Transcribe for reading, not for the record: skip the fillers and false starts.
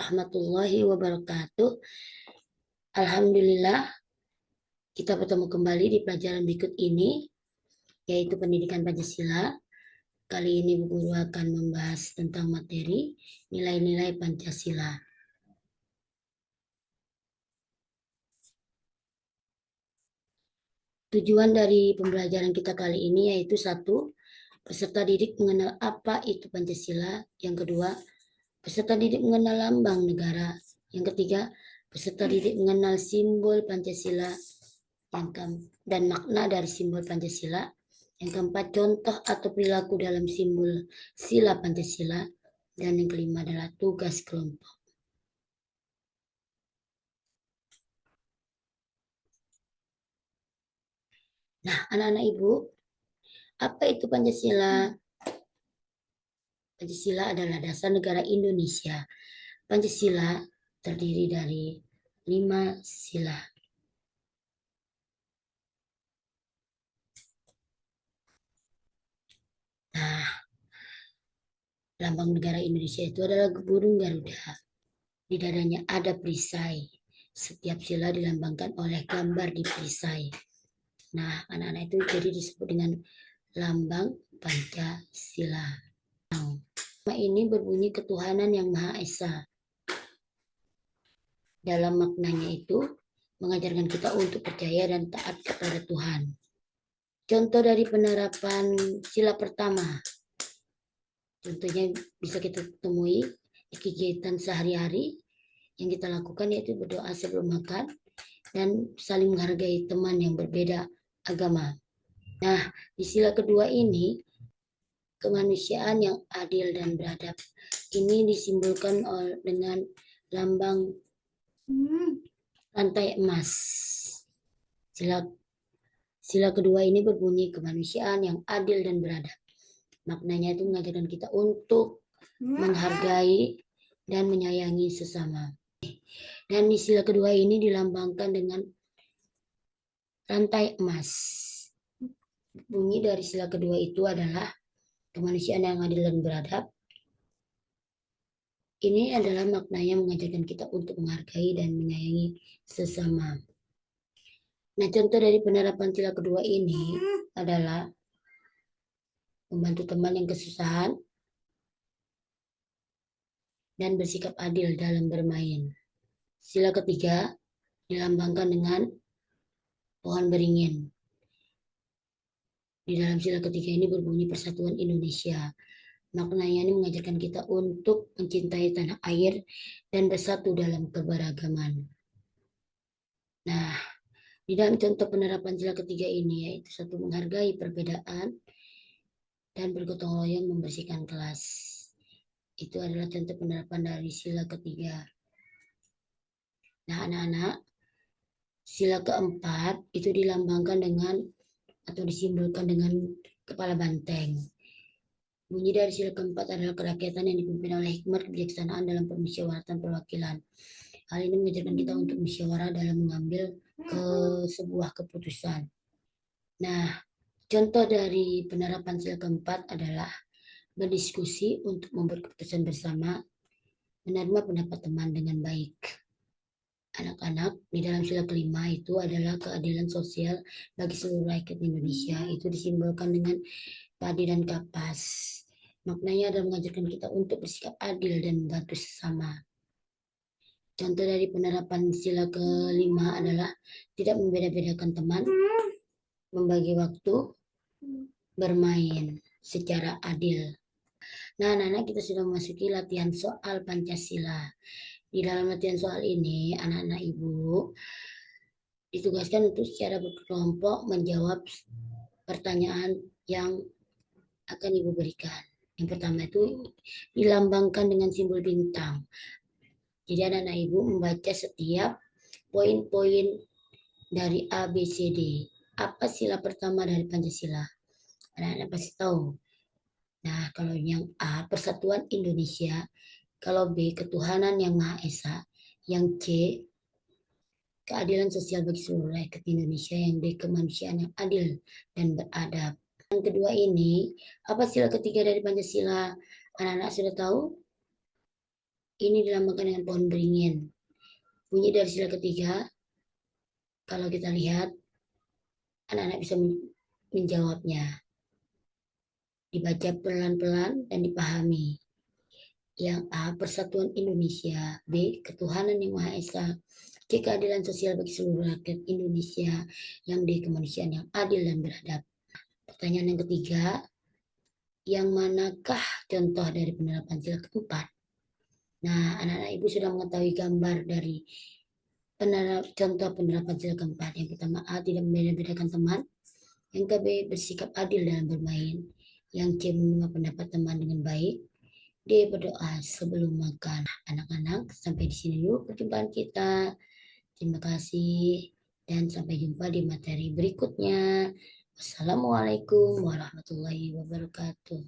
warahmatullahi wabarakatuh. Alhamdulillah, kita bertemu kembali di pelajaran berikut ini, yaitu pendidikan Pancasila. Kali ini Bu Guru akan membahas tentang materi nilai-nilai Pancasila. Tujuan dari pembelajaran kita kali ini yaitu satu, peserta didik mengenal apa itu Pancasila. Yang kedua, peserta didik mengenal lambang negara. Yang ketiga, peserta didik mengenal simbol Pancasila dan makna dari simbol Pancasila. Yang keempat, contoh atau perilaku dalam simbol sila Pancasila. Dan yang kelima adalah tugas kelompok. Nah, anak-anak Ibu, apa itu Pancasila? Pancasila adalah dasar negara Indonesia. Pancasila terdiri dari 5 sila. Nah, lambang negara Indonesia itu adalah burung Garuda. Di dadanya ada perisai. Setiap sila dilambangkan oleh gambar di perisai. Nah, anak-anak itu jadi disebut dengan lambang Pancasila. Nama ini berbunyi ketuhanan yang Maha Esa. Dalam maknanya itu, mengajarkan kita untuk percaya dan taat kepada Tuhan. Contoh dari penerapan sila pertama. Contohnya bisa kita temui di kegiatan sehari-hari yang kita lakukan yaitu berdoa sebelum makan dan saling menghargai teman yang berbeda agama. Nah, di sila kedua ini, kemanusiaan yang adil dan beradab. Ini disimbolkan dengan lambang rantai emas. Sila kedua ini berbunyi kemanusiaan yang adil dan beradab. Maknanya itu mengajarkan kita untuk menghargai dan menyayangi sesama. Dan di sila kedua ini dilambangkan dengan rantai emas. Bunyi dari sila kedua itu adalah kemanusiaan yang adil dan beradab. Ini adalah maknanya mengajarkan kita untuk menghargai dan menyayangi sesama. Nah, contoh dari penerapan sila kedua ini adalah membantu teman yang kesusahan dan bersikap adil dalam bermain. Sila ketiga dilambangkan dengan pohon beringin. Di dalam sila ketiga ini berbunyi Persatuan Indonesia. Maknanya ini mengajarkan kita untuk mencintai tanah air dan bersatu dalam keberagaman. Nah, di dalam contoh penerapan sila ketiga ini yaitu satu, menghargai perbedaan dan bergotong royong membersihkan kelas. Itu adalah contoh penerapan dari sila ketiga. Nah, anak-anak, sila keempat itu dilambangkan dengan atau disimbolkan dengan kepala banteng. Bunyi dari sila keempat adalah kerakyatan yang dipimpin oleh hikmat kebijaksanaan dalam permusyawaratan perwakilan. Hal ini mengajarkan kita untuk musyawarah dalam mengambil sebuah keputusan. Nah, contoh dari penerapan sila keempat adalah berdiskusi untuk membuat keputusan bersama, menerima pendapat teman dengan baik. Anak-anak, di dalam sila kelima itu adalah keadilan sosial bagi seluruh rakyat Indonesia. Itu disimbolkan dengan padi dan kapas. Maknanya adalah mengajarkan kita untuk bersikap adil dan membantu sesama. Contoh dari penerapan sila kelima adalah tidak membeda-bedakan teman, membagi waktu, bermain secara adil. Nah, anak-anak, kita sudah memasuki latihan soal Pancasila. Di dalam latihan soal ini, anak-anak Ibu ditugaskan untuk secara berkelompok menjawab pertanyaan yang akan Ibu berikan. Yang pertama itu dilambangkan dengan simbol bintang. Jadi anak-anak Ibu membaca setiap poin-poin dari A, B, C, D. Apa sila pertama dari Pancasila? Anak-anak pasti tahu. Nah, kalau yang A, Persatuan Indonesia. Kalau B, Ketuhanan yang Maha Esa. Yang C, keadilan sosial bagi seluruh rakyat Indonesia. Yang D, kemanusiaan yang adil dan beradab. Yang kedua ini, apa sila ketiga dari Pancasila? Anak-anak sudah tahu? ini dilambangkan dengan pohon beringin. Bunyi dari sila ketiga, kalau kita lihat, anak-anak bisa menjawabnya. Dibaca pelan-pelan dan dipahami. Yang A, Persatuan Indonesia. B, Ketuhanan Yang Maha Esa. C, Keadilan Sosial bagi seluruh rakyat Indonesia. Yang D, Kemanusiaan yang adil dan beradab. Pertanyaan yang ketiga, yang manakah contoh dari penerapan sila keempat? Nah, anak-anak ibu sudah mengetahui gambar dari contoh penerapan sila keempat. Yang pertama, A, tidak membeda-bedakan teman. Yang ke B, bersikap adil dalam bermain. Yang C, menerima pendapat teman dengan baik. D, berdoa sebelum makan. Anak-anak, sampai di sini dulu perjumpaan kita. Terima kasih dan sampai jumpa di materi berikutnya. Wassalamualaikum warahmatullahi wabarakatuh.